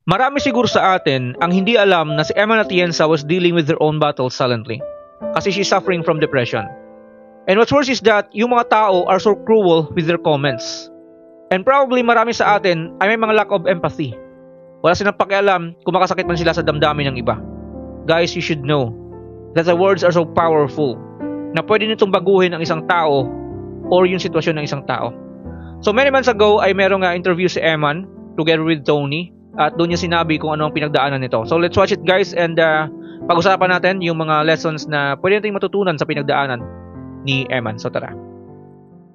Marami siguro sa atin ang hindi alam na si Eman Atienza was dealing with her own battle silently kasi she's suffering from depression. And what's worse is that yung mga tao are so cruel with their comments. And probably marami sa atin ay may mga lack of empathy. Wala silang pakialam kung makasakit man sila sa damdamin ng iba. Guys, you should know that the words are so powerful na pwede nitong baguhin ang isang tao or yung sitwasyon ng isang tao. So many months ago ay merong interview si Eman together with Tony at doon niya sinabi kung ano ang pinagdaanan nito. So let's watch it guys and pag-usapan natin yung mga lessons na pwede nating matutunan sa pinagdaanan ni Eman. So tara.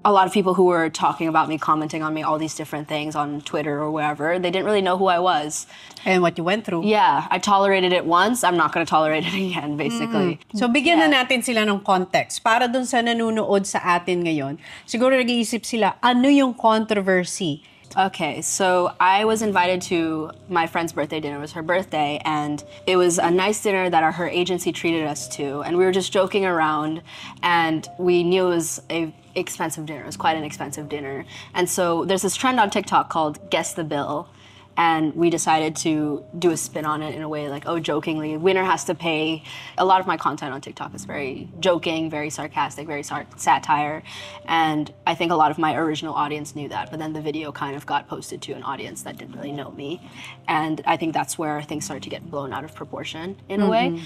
A lot of people who were talking about me, commenting on me, all these different things on Twitter or wherever, they didn't really know who I was. And what you went through. Yeah, I tolerated it once, I'm not going to tolerate it again, basically. So bigyan na natin sila ng context. Para dun sa nanunood sa atin ngayon, siguro nag-iisip sila, ano yung controversy? Okay, so I was invited to my friend's birthday dinner. It was her birthday, and it was a nice dinner that her agency treated us to. And we were just joking around, and we knew it was a expensive dinner. It was quite an expensive dinner. And so there's this trend on TikTok called Guess the Bill. And we decided to do a spin on it in a way like, oh, jokingly, winner has to pay. A lot of my content on TikTok is very joking, very sarcastic, very satire. And I think a lot of my original audience knew that. But then the video kind of got posted to an audience that didn't really know me. And I think that's where things started to get blown out of proportion in a way.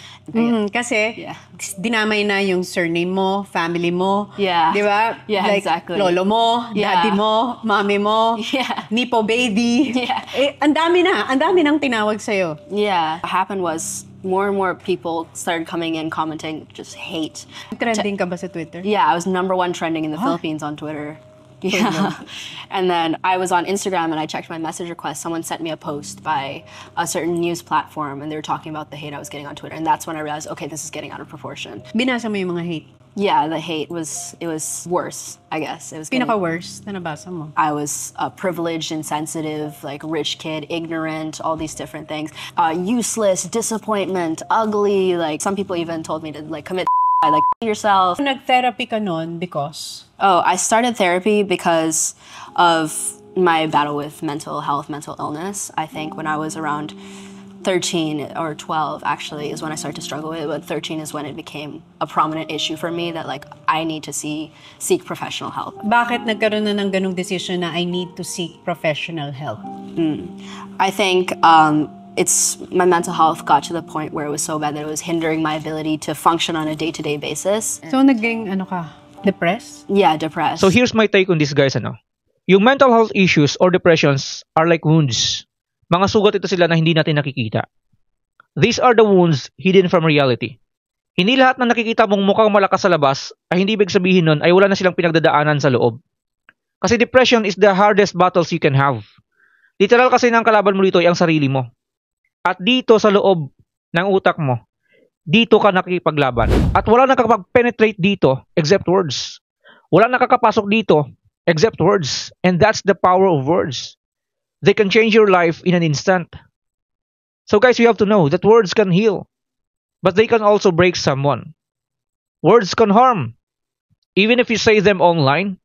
Kasi dinamay na yung surname mo, family mo. Yeah. Di ba? Yeah, like, exactly. Lolo mo, daddy mo, mami mo, Nipo baby. Yeah. Ang dami nang tinawag sa'yo. Yeah. What happened was more and more people started coming in, commenting, just hate. Trending ka ba sa Twitter? Yeah, I was #1 trending in the Philippines on Twitter. Yeah. And then I was on Instagram and I checked my message request. Someone sent me a post by a certain news platform and they were talking about the hate I was getting on Twitter. And that's when I realized, okay, this is getting out of proportion. Binasa mo yung mga hate? Yeah, the hate was worse, I guess. It was pinaka-worst na nabasa mo? I was privileged, insensitive, like rich kid, ignorant, all these different things. Useless, disappointment, ugly. Like some people even told me to like commit like yourself. Nag-therapy ka nun because? Oh, I started therapy because of my battle with mental health, mental illness. I think when I was around 13 or 12 actually is when I started to struggle with it, but 13 is when it became a prominent issue for me that like I need to seek professional help. Bakit nagkaroon na ng ganung decision na I need to seek professional help? I think it's my mental health got to the point where it was so bad that it was hindering my ability to function on a day-to-day basis. So naging ano ka? Depressed? Yeah, depressed. So here's my take on this guys Yung mental health issues or depressions are like wounds. Mga sugat ito sila na hindi natin nakikita. These are the wounds hidden from reality. Hindi lahat na nakikita mong mukhang malakas sa labas ay hindi ibig sabihin nun ay wala na silang pinagdadaanan sa loob. Kasi depression is the hardest battles you can have. Literal kasi ng kalaban mo dito ay ang sarili mo. At dito sa loob ng utak mo, dito ka nakikipaglaban. At wala nakakapag-penetrate dito except words. Wala nakakapasok dito except words. And that's the power of words. They can change your life in an instant. So guys, you have to know that words can heal, but they can also break someone. Words can harm. Even if you say them online,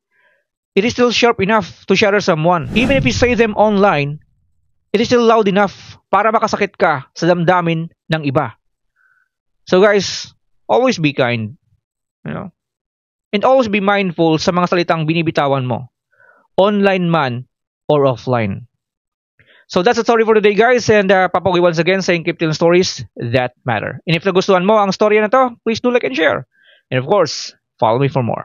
it is still sharp enough to shatter someone. Even if you say them online, it is still loud enough para makasakit ka sa damdamin ng iba. So guys, always be kind, and always be mindful sa mga salitang binibitawan mo, online man or offline. So that's the story for today guys, and Papogi once again saying keep telling stories that matter. And if nagustuhan mo ang storya na to, please do like and share. And of course, follow me for more.